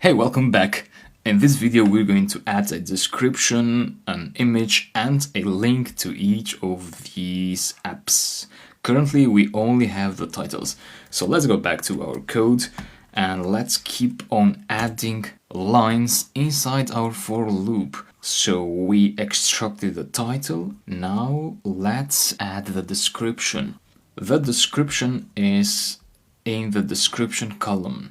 Hey, welcome back. In this video we're going to add a description, an image and a link to each of these apps. Currently we only have the titles, so let's go back to our code and let's keep on adding lines inside our for loop. So we extracted the title, now let's add the description. The description is in the description column.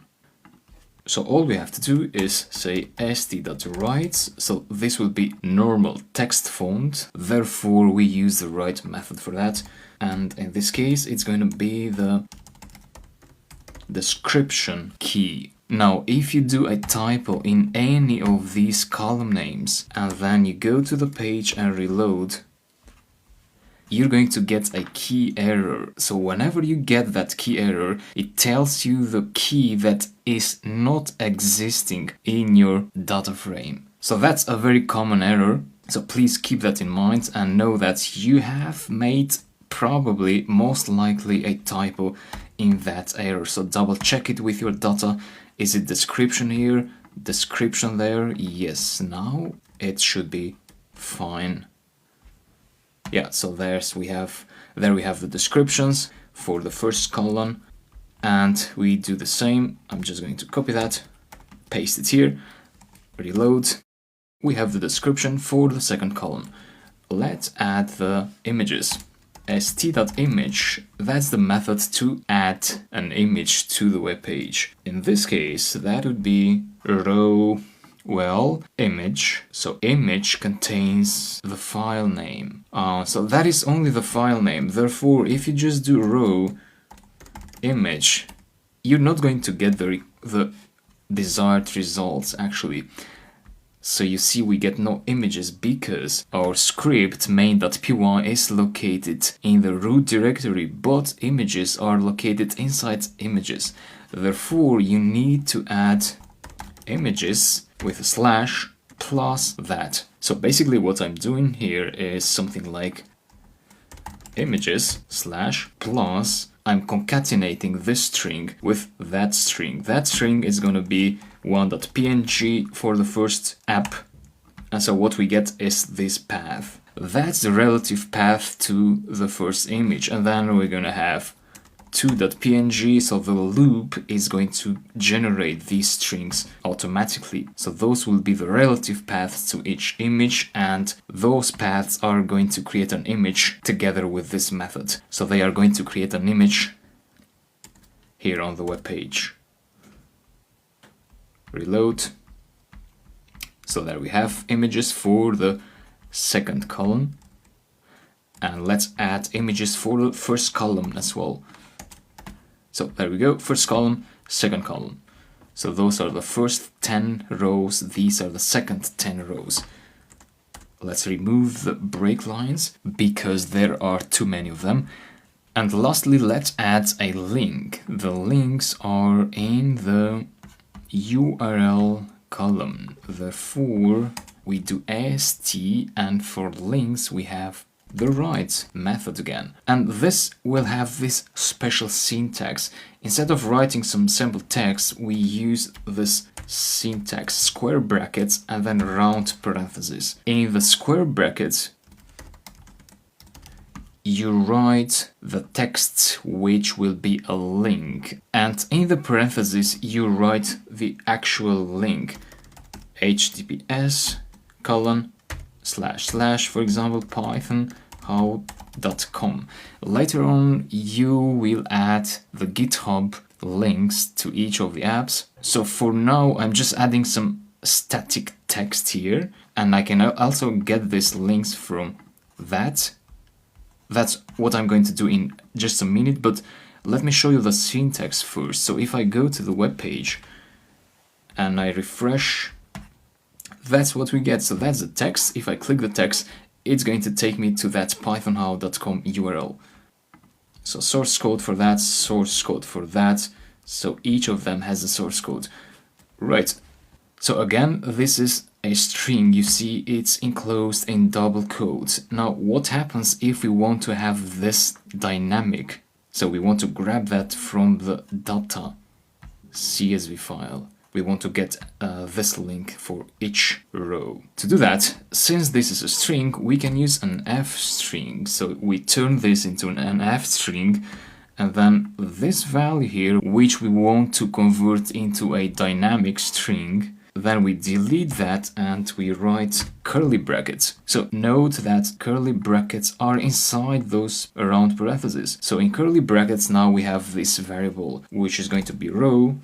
So all we have to do is say st.write, so this will be normal text font, therefore we use the write method for that, and in this case it's going to be the description key. Now if you do a typo in any of these column names and then you go to the page and reload, you're going to get a key error. So whenever you get that key error, it tells you the key that is not existing in your data frame. So that's a very common error. So please keep that in mind and know that you have made probably most likely a typo in that error. So double check it with your data. Is it description here? Description there? Yes, now it should be fine. Yeah, so there we have the descriptions for the first column, and we do the same. I'm just going to copy that, paste it here, reload. We have the description for the second column. Let's add the images. st.image, that's the method to add an image to the web page. In this case, that would be row, image. So image contains the file name. So that is only the file name. Therefore, if you just do row image, you're not going to get the desired results actually. So you see we get no images because our script main.py is located in the root directory, but images are located inside images. Therefore, you need to add images with a slash plus that. So basically what I'm doing here is something like images slash plus, I'm concatenating this string with that string. That string is going to be one.png for the first app, and so what we get is this path. That's the relative path to the first image, and then we're going to have 2.png, so the loop is going to generate these strings automatically. So those will be the relative paths to each image, and those paths are going to create an image together with this method. So they are going to create an image here on the web page. Reload. So there we have images for the second column. And let's add images for the first column as well. So there we go, first column, second column. So those are the first 10 rows, these are the second 10 rows. Let's remove the break lines because there are too many of them. And lastly, let's add a link. The links are in the URL column. Therefore, we do st, and for links we have the write method again, and this will have this special syntax. Instead of writing some simple text, we use this syntax, square brackets and then round parentheses. In the square brackets you write the text which will be a link, and in the parentheses you write the actual link, https // for example python.how.com. Later on you will add the GitHub links to each of the apps. So for now I'm just adding some static text here, and I can also get these links from that. That's what I'm going to do in just a minute, but let me show you the syntax first. So if I go to the web page and I refresh, that's what we get. So that's the text. If I click the text, it's going to take me to that pythonhow.com URL. So source code for that, source code for that. So each of them has a source code. Right. So again, this is a string. You see it's enclosed in double quotes. Now what happens if we want to have this dynamic? So we want to grab that from the data CSV file. we want to get this link for each row. To do that, since this is a string, we can use an f string. So we turn this into an f string, and then this value here, which we want to convert into a dynamic string, then we delete that and we write curly brackets. So note that curly brackets are inside those round parentheses. So in curly brackets now we have this variable, which is going to be row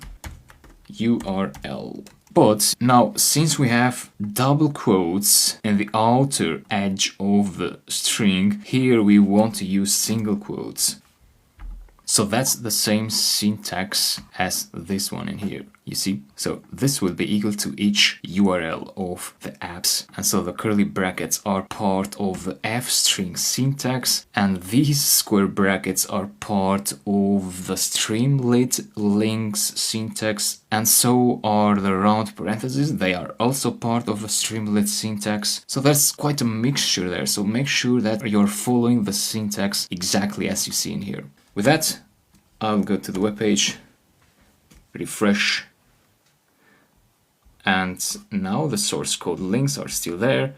URL. But now, since we have double quotes in the outer edge of the string, here we want to use single quotes. So that's the same syntax as this one in here, you see? So this will be equal to each URL of the apps. And so the curly brackets are part of the f-string syntax, and these square brackets are part of the Streamlit links syntax, and so are the round parentheses. They are also part of the Streamlit syntax. So that's quite a mixture there. So make sure that you're following the syntax exactly as you see in here. With that, I'll go to the webpage, refresh, and now the source code links are still there.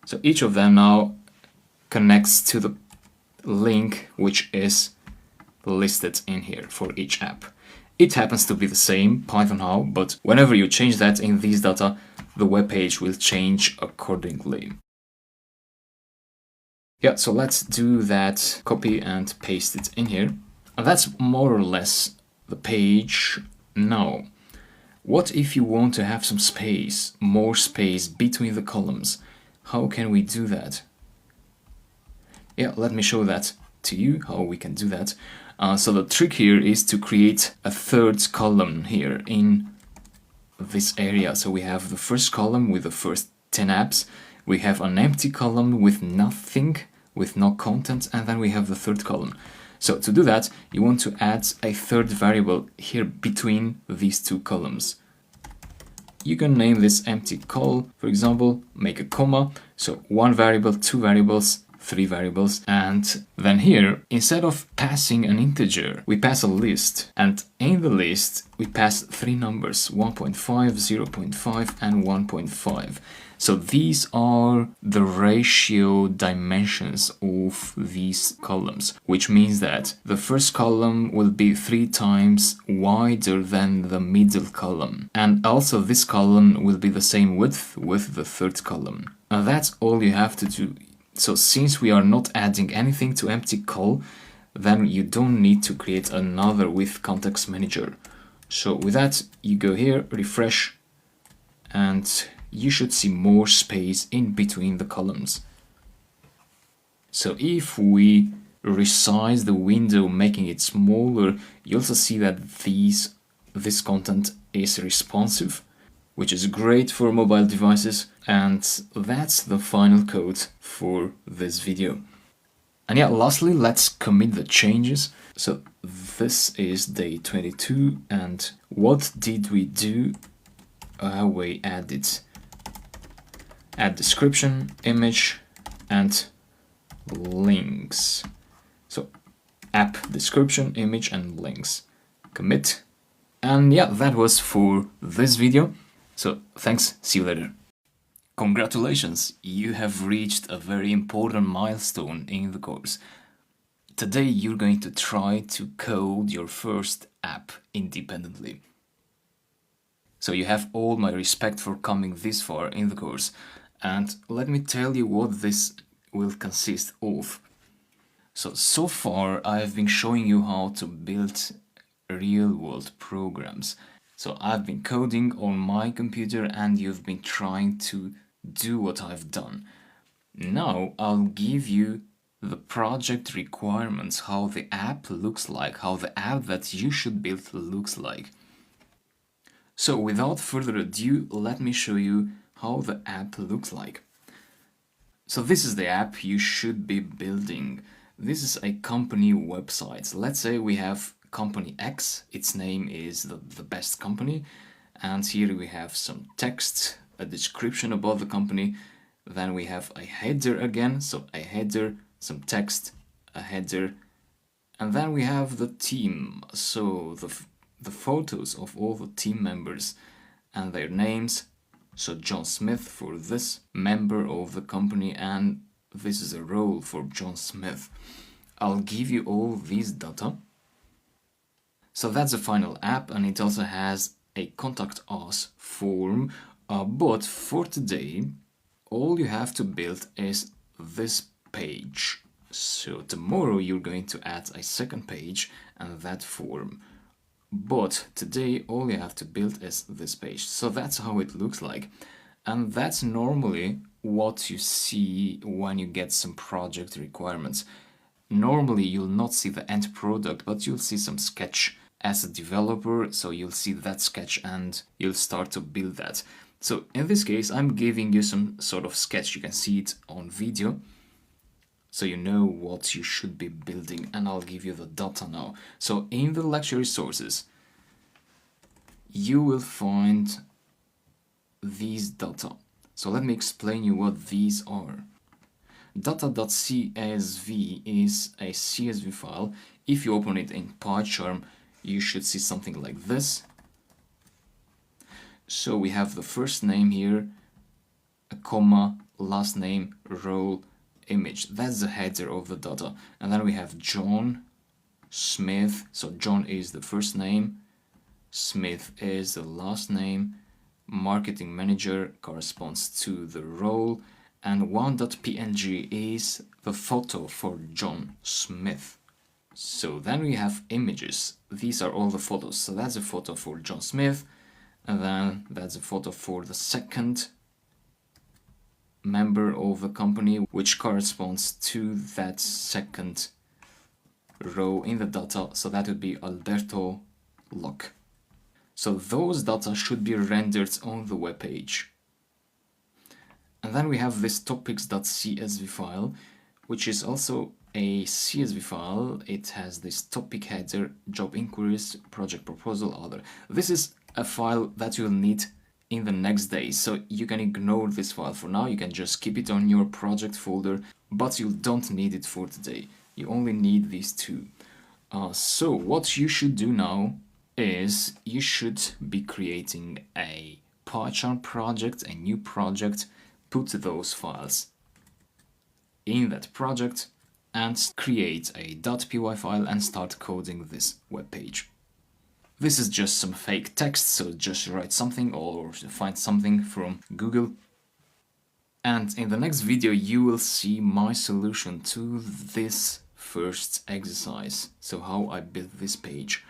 So each of them now connects to the link which is listed in here for each app. It happens to be the same Python how, but whenever you change that in these data, the webpage will change accordingly. Yeah, so let's do that, copy and paste it in here. And that's more or less the page. Now, what if you want to have some space, more space between the columns? How can we do that? Yeah, let me show that to you, how we can do that. So the trick here is to create a third column here in this area. So we have the first column with the first 10 apps. We have an empty column with nothing, with no content, and then we have the third column. So to do that, you want to add a third variable here between these two columns. You can name this empty col, for example, make a comma, so one variable, two variables, three variables, and then here, instead of passing an integer, we pass a list, and in the list, we pass three numbers, 1.5, 0.5, and 1.5. So these are the ratio dimensions of these columns, which means that the first column will be 3 times wider than the middle column. And also this column will be the same width with the third column. Now that's all you have to do. So since we are not adding anything to empty col, then you don't need to create another with context manager. So with that, you go here, refresh, and you should see more space in between the columns. So if we resize the window, making it smaller, you also see that this content is responsive, which is great for mobile devices. And that's the final code for this video. And yeah, lastly, let's commit the changes. So this is day 22, and what did we do? We added add description, image, and links. So app description, image, and links. Commit. And yeah, that was for this video. So thanks, see you later. Congratulations, you have reached a very important milestone in the course. Today you're going to try to code your first app independently. So you have all my respect for coming this far in the course. And let me tell you what this will consist of. So far I've been showing you how to build real-world programs. So I've been coding on my computer and you've been trying to do what I've done. Now I'll give you the project requirements, how the app looks like, how the app that you should build looks like. So without further ado, let me show you how the app looks like. So this is the app you should be building. This is a company website. Let's say we have company X, its name is the best company, and here we have some text, a description about the company, then we have a header again, so a header, some text, a header, and then we have the team, so the photos of all the team members, and their names. So John Smith for this member of the company, and this is a role for John Smith. I'll give you all these data. So that's the final app, and it also has a contact us form, but for today all you have to build is this page. So tomorrow you're going to add a second page and that form, but today all you have to build is this page. So that's how it looks like, and that's normally what you see when you get some project requirements. Normally you'll not see the end product, but you'll see some sketch as a developer, so you'll see that sketch and you'll start to build that. So in this case I'm giving you some sort of sketch. You can see it on video, so you know what you should be building, and I'll give you the data now. So in the lecture resources you will find these data. So let me explain you what these are. Data.csv is a CSV file. If you open it in PyCharm, you should see something like this. So we have the first name here, a comma, last name, role, image. That's the header of the data. And then we have John Smith. So John is the first name, Smith is the last name, marketing manager corresponds to the role, and 1.png is the photo for John Smith. So then we have images. These are all the photos. So that's a photo for John Smith, and then that's a photo for the second member of the company, which corresponds to that second row in the data. So that would be Alberto Locke. So those data should be rendered on the web page. And then we have this topics.csv file, which is also a CSV file. It has this topic header, job inquiries, project proposal, other. This is a file that you'll need in the next day, so you can ignore this file for now. You can just keep it on your project folder, but you don't need it for today. You only need these two. So what you should do now is you should be creating a PyCharm project, a new project, put those files in that project and create a .py file and start coding this web page. This is just some fake text, so just write something or find something from Google. And in the next video you will see my solution to this first exercise, so how I built this page.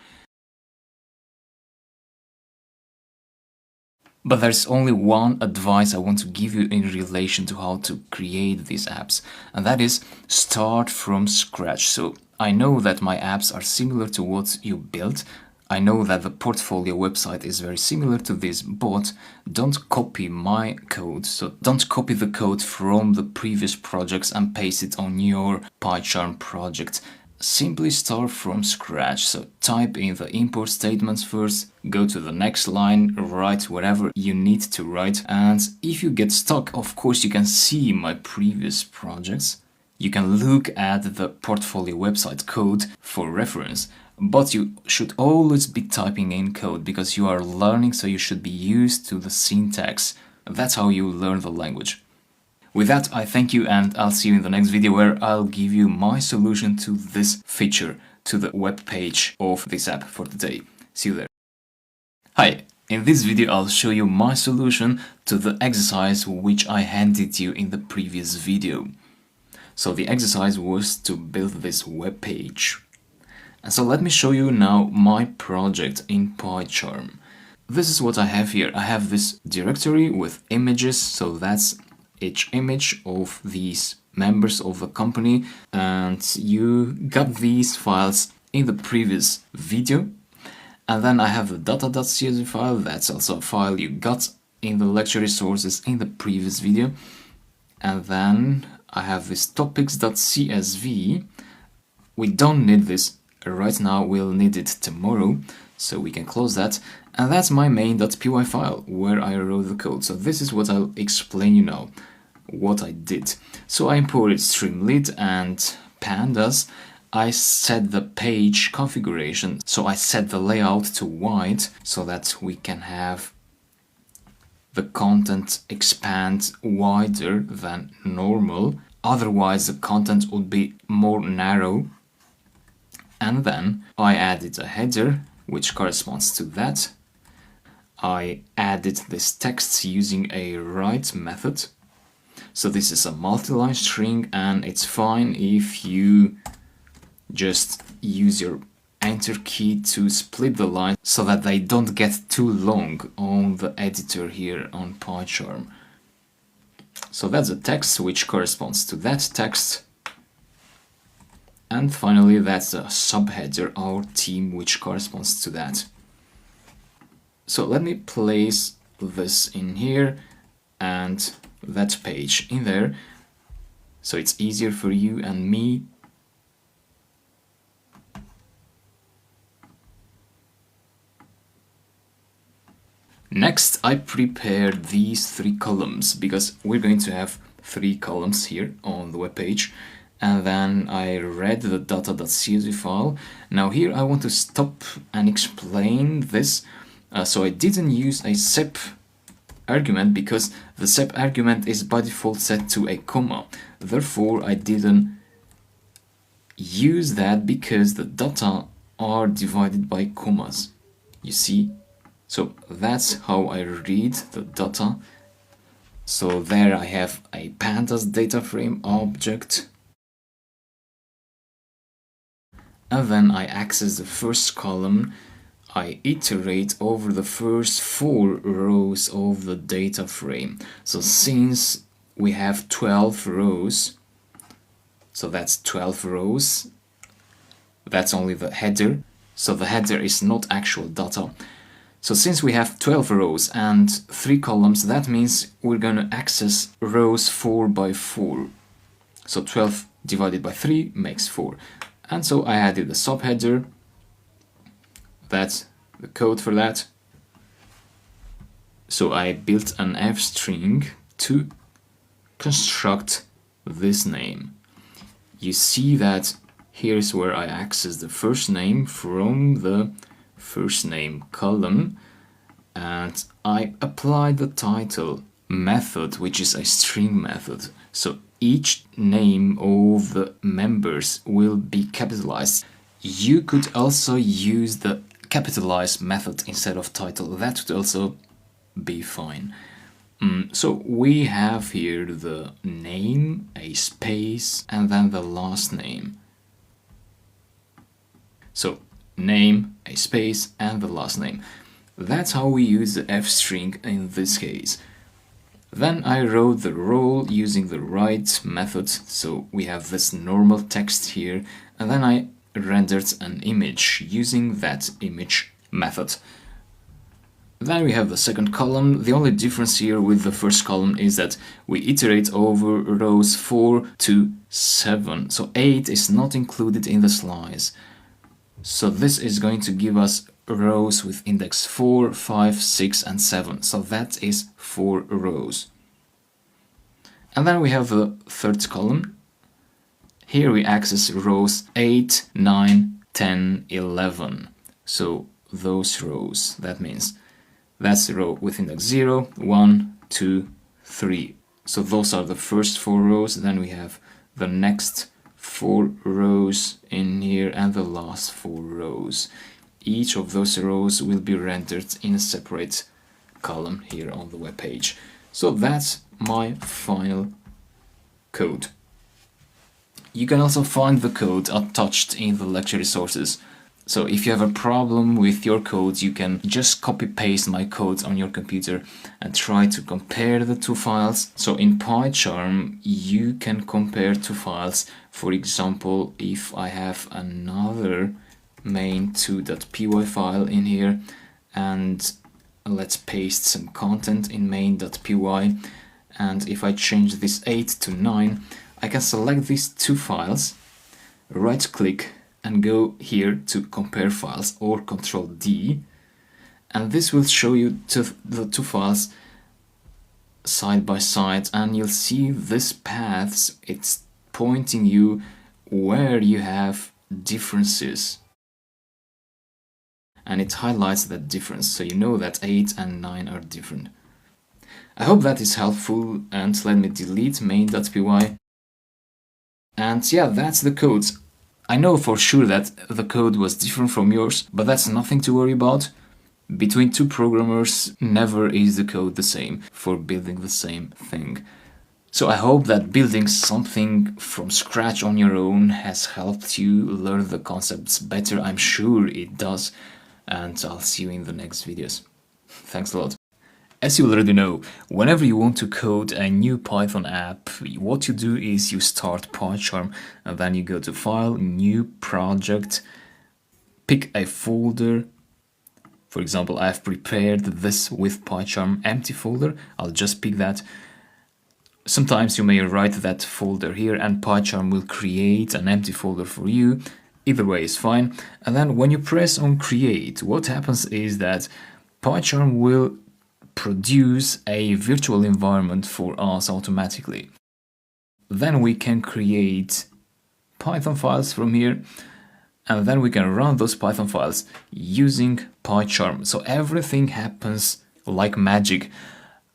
But there's only one advice I want to give you in relation to how to create these apps, and that is start from scratch. So I know that my apps are similar to what you built. I know that the portfolio website is very similar to this, but don't copy my code. So don't copy the code from the previous projects and paste it on your PyCharm project. Simply start from scratch. So type in the import statements first, go to the next line, write whatever you need to write, and if you get stuck, of course you can see my previous projects. You can look at the portfolio website code for reference, but you should always be typing in code because you are learning, so you should be used to the syntax. That's how you learn the language. With that, I thank you, and I'll see you in the next video where I'll give you my solution to this feature, to the web page of this app for today. See you there. Hi, in this video I'll show you my solution to the exercise which I handed you in the previous video. So the exercise was to build this web page. And so let me show you now my project in PyCharm. This is what I have here. I have this directory with images, so that's each image of these members of the company, and you got these files in the previous video. And then I have the data.csv file. That's also a file you got in the lecture resources in the previous video. And then I have this topics.csv. We don't need this right now, we'll need it tomorrow, so we can close that. And that's my main.py file where I wrote the code. So this is what I'll explain you now, what I did. So I imported Streamlit and pandas. I set the page configuration, so I set the layout to white so that we can have the content expand wider than normal. Otherwise, the content would be more narrow. And then I added a header, which corresponds to that. I added this text using a write method. So this is a multi-line string, and it's fine if you just use your enter key to split the line so that they don't get too long on the editor here on PyCharm. So that's the text which corresponds to that text. And finally, that's a subheader, our theme, which corresponds to that. So let me place this in here and that page in there, so it's easier for you and me. Next, I prepared these 3 columns because we're going to have 3 columns here on the web page. And then I read the data.csv file. Now here I want to stop and explain this. So I didn't use a sep argument because the sep argument is by default set to a comma. Therefore, I didn't use that because the data are divided by commas. You see? So that's how I read the data. So there I have a pandas data frame object. And then I access the first column. I iterate over the first 4 rows of the data frame. So since we have 12 rows, so that's 12 rows, that's only the header. So the header is not actual data. So since we have 12 rows and 3 columns, that means we're going to access rows 4 by 4. So 12 divided by 3 makes 4. And so I added a subheader. That's the code for that. So I built an f string to construct this name. You see that here's where I access the first name from the first name column, and I applied the title method, which is a string method. So each name of the members will be capitalized. You could also use the capitalize method instead of title. That would also be fine. So we have here the name, a space, and then the last name. So name, a space, and the last name. That's how we use the f string in this case. Then I wrote the role using the write method. So we have this normal text here, and then I rendered an image using that image method. Then we have the second column. The only difference here with the first column is that we iterate over rows 4 to 7. So 8 is not included in the slice. So this is going to give us rows with index 4, 5, 6, and 7. So that is 4 rows. And then we have the third column. Here we access rows 8, 9, 10, 11. So those rows, that means that's the row with index 0, 1, 2, 3. So those are the first 4 rows. Then we have the next 4 rows in here and the last 4 rows. Each of those rows will be rendered in a separate column here on the web page. So that's my final code. You can also find the code attached in the lecture resources. So if you have a problem with your code, you can just copy paste my code on your computer and try to compare the 2 files. So in PyCharm, you can compare 2 files. For example, if I have another main2.py file in here, and let's paste some content in main.py, and if I change this 8 to 9, I can select these 2 files, right click and go here to compare files, or Control D, and this will show you the 2 files side by side, and you'll see this paths, it's pointing you where you have differences, and it highlights that difference, so you know that 8 and 9 are different. I hope that is helpful, and let me delete main.py. And yeah, that's the code. I know for sure that the code was different from yours, but that's nothing to worry about. Between two programmers, never is the code the same for building the same thing. So I hope that building something from scratch on your own has helped you learn the concepts better. I'm sure it does. And I'll see you in the next videos. Thanks a lot. As you already know, whenever you want to code a new Python app, what you do is you start PyCharm and then you go to File, New Project, pick a folder. For example, I've prepared this with PyCharm empty folder. I'll just pick that. Sometimes you may write that folder here and PyCharm will create an empty folder for you. Either way is fine. And then when you press on create, what happens is that PyCharm will produce a virtual environment for us automatically. Then we can create Python files from here, and then we can run those Python files using PyCharm. So everything happens like magic,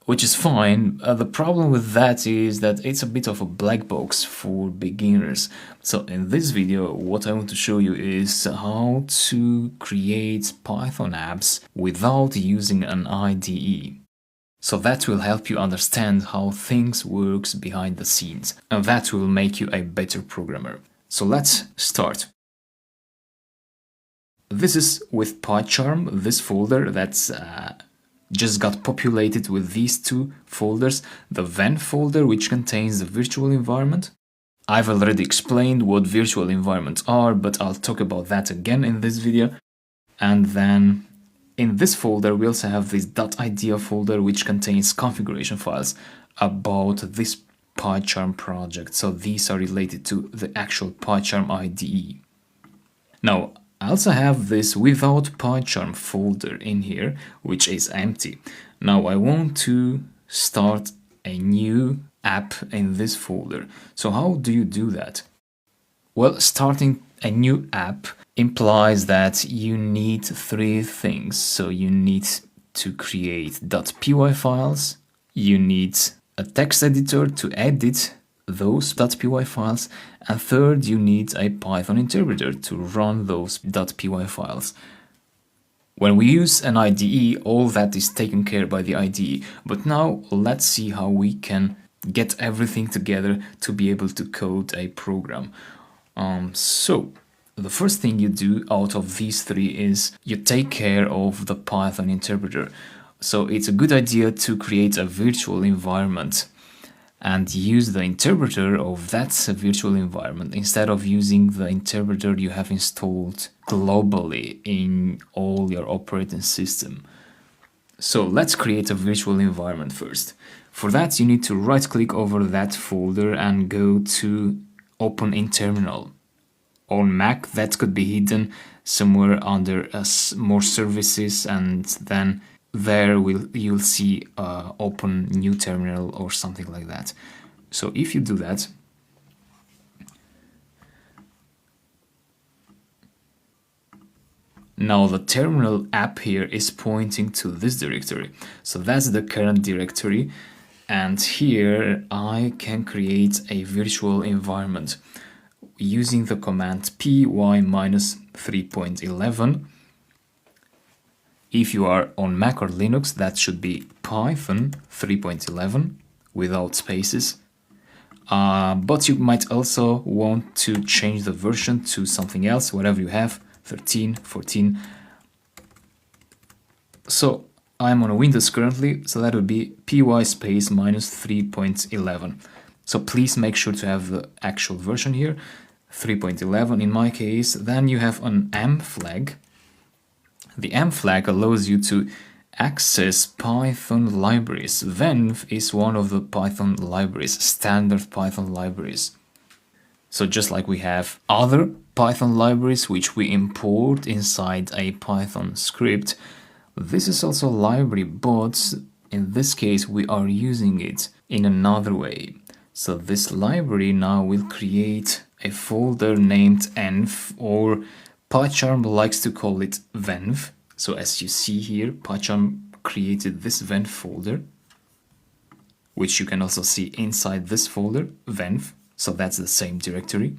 which is fine. The problem with that is that it's a bit of a black box for beginners. So in this video, what I want to show you is how to create Python apps without using an IDE. So that will help you understand how things works behind the scenes, and that will make you a better programmer. So let's start. This is with PyCharm, this folder that's just got populated with these two folders. The Ven folder, which contains the virtual environment. I've already explained what virtual environments are, but I'll talk about that again in this video. And then in this folder, we also have this .idea folder, which contains configuration files about this PyCharm project. So these are related to the actual PyCharm IDE. Now, I also have this without PyCharm folder in here, which is empty. Now I want to start a new app in this folder. So how do you do that? Well, starting a new app implies that you need three things. So you need to create .py files, you need a text editor to edit those .py files, and third, you need a Python interpreter to run those .py files. When we use an IDE, all that is taken care by the IDE. But now let's see how we can get everything together to be able to code a program. So the first thing you do out of these three is you take care of the Python interpreter. So it's a good idea to create a virtual environment and use the interpreter of that virtual environment instead of using the interpreter you have installed globally in all your operating system. So let's create a virtual environment first. For that, you need to right click over that folder and go to Open in Terminal. On Mac, that could be hidden somewhere under more services, and then there you'll see Open New Terminal or something like that. So if you do that, now the terminal app here is pointing to this directory. So that's the current directory, and here I can create a virtual environment using the command py-3.11. If you are on Mac or Linux, that should be Python 3.11 without spaces. But you might also want to change the version to something else, whatever you have, 13, 14. So I'm on Windows currently, so that would be py space -3.11. So please make sure to have the actual version here, 3.11 in my case. Then you have an M flag. The M flag allows you to access Python libraries. Venv is one of the Python libraries, standard Python libraries. So just like we have other Python libraries which we import inside a Python script, this is also a library, but in this case we are using it in another way. So this library now will create a folder named env, or PyCharm likes to call it venv. So as you see here, PyCharm created this venv folder. which you can also see inside this folder, venv, so that's the same directory.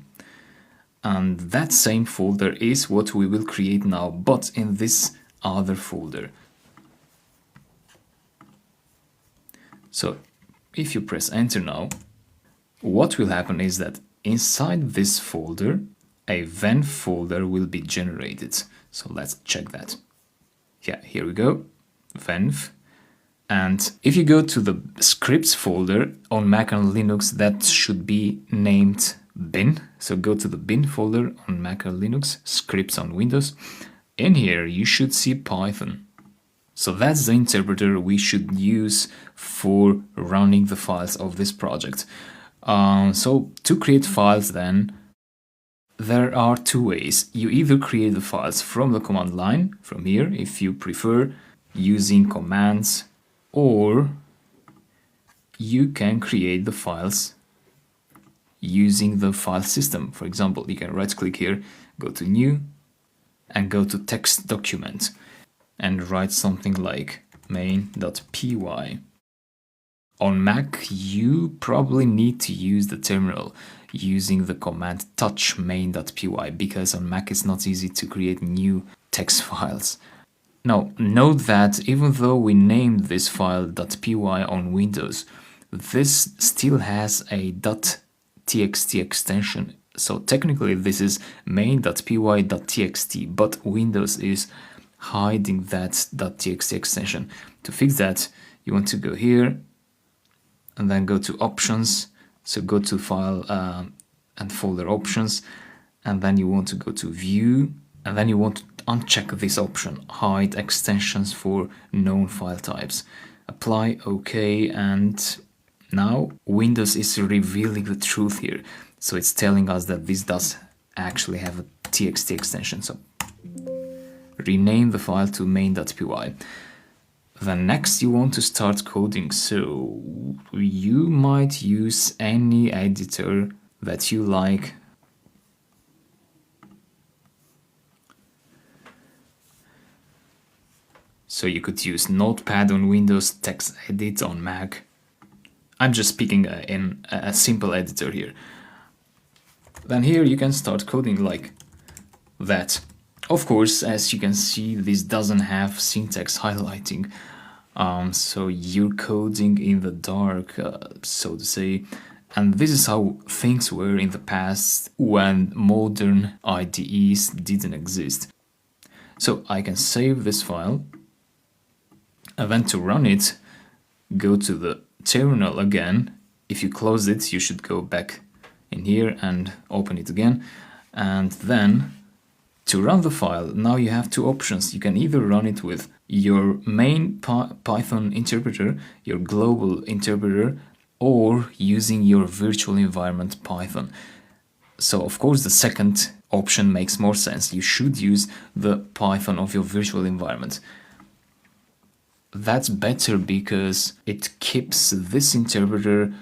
And that same folder is what we will create now, but in this other folder. So if you press enter now, what will happen is that inside this folder, a venv folder will be generated. So let's check that. Yeah, here we go, venv. And if you go to the scripts folder on Mac and Linux, that should be named bin. So go to the bin folder on Mac and Linux, scripts on Windows. In here, you should see Python. So that's the interpreter we should use for running the files of this project. So to create files then, there are two ways. You either create the files from the command line, from here, if you prefer, using commands, or you can create the files using the file system. For example, you can right click here, go to new, and go to text document, and write something like main.py. On Mac, you probably need to use the terminal using the command touch main.py, because on Mac it's not easy to create new text files. Now, note that even though we named this file .py on Windows, this still has a .txt extension. So technically this is main.py.txt, but Windows is hiding that .txt extension. To fix that, you want to go here and then go to options. So go to file and folder options, and then you want to go to view, and then you want to uncheck this option, hide extensions for known file types. Apply, OK, and now Windows is revealing the truth here. So it's telling us that this does actually have a txt extension. So rename the file to main.py. Then next you want to start coding. So you might use any editor that you like. So you could use Notepad on Windows, TextEdit on Mac. I'm just speaking in a simple editor here. Then here you can start coding like that. Of course, as you can see, this doesn't have syntax highlighting. So you're coding in the dark, so to say. And this is how things were in the past when modern IDEs didn't exist. So I can save this file, and then to run it, go to the terminal again. If you close it, you should go back in here and open it again. And then to run the file, now you have two options. You can either run it with your main Python interpreter, your global interpreter, or using your virtual environment Python. So of course the second option makes more sense. You should use the Python of your virtual environment. That's better because it keeps this interpreter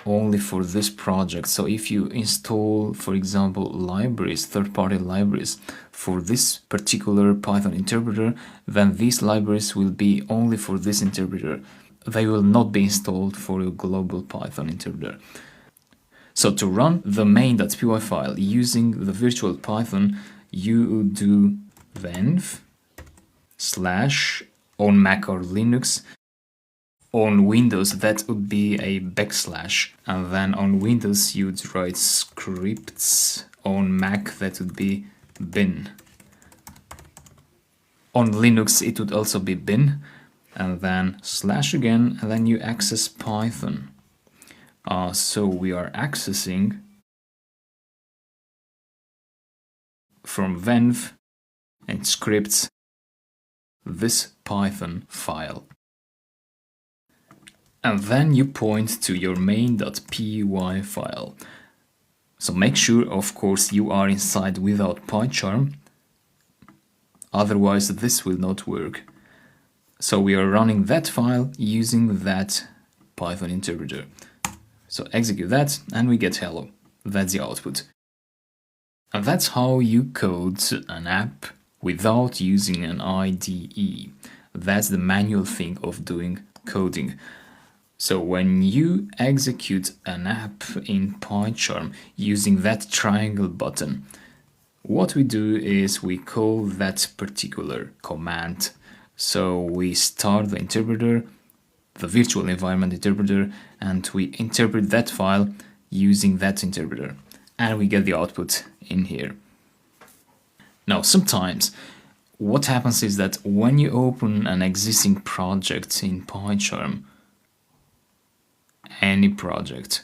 only for this project. So if you install, for example, libraries, third-party libraries for this particular Python interpreter, then these libraries will be only for this interpreter. They will not be installed for your global Python interpreter. So to run the main.py file using the virtual Python, you do venv / on Mac or Linux. On Windows, that would be a backslash, and then on Windows you'd write scripts. On Mac, that would be bin. On Linux, it would also be bin, and then / again, and then you access Python. So we are accessing from venv and scripts this Python file. And then you point to your main.py file. So make sure, of course, you are inside without PyCharm, otherwise this will not work. So we are running that file using that Python interpreter. So execute that and we get hello. That's the output. And that's how you code an app without using an IDE. That's the manual thing of doing coding. So when you execute an app in PyCharm using that triangle button, what we do is we call that particular command. So we start the interpreter, the virtual environment interpreter, and we interpret that file using that interpreter. And we get the output in here. Now, sometimes what happens is that when you open an existing project in PyCharm, any project,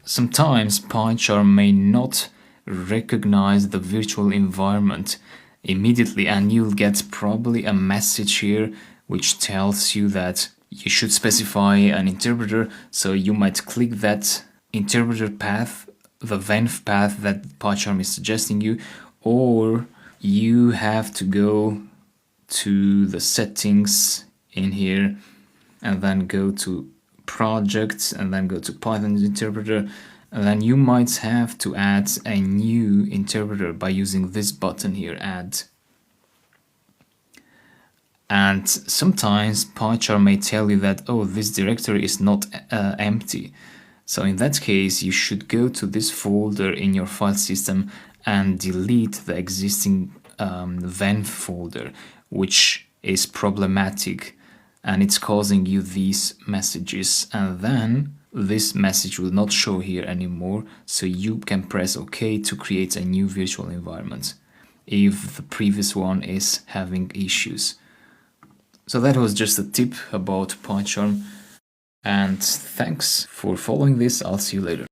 sometimes PyCharm may not recognize the virtual environment immediately, and you'll get probably a message here which tells you that you should specify an interpreter. So you might click that interpreter path, the venv path that PyCharm is suggesting you, or you have to go to the settings in here and then go to projects and then go to Python interpreter, and then you might have to add a new interpreter by using this button here, add. And sometimes PyCharm may tell you that, oh, this directory is not empty. So in that case, you should go to this folder in your file system and delete the existing venv folder, which is problematic, and it's causing you these messages. And then this message will not show here anymore, so you can press OK to create a new virtual environment if the previous one is having issues. So that was just a tip about PyCharm, and thanks for following this. I'll see you later.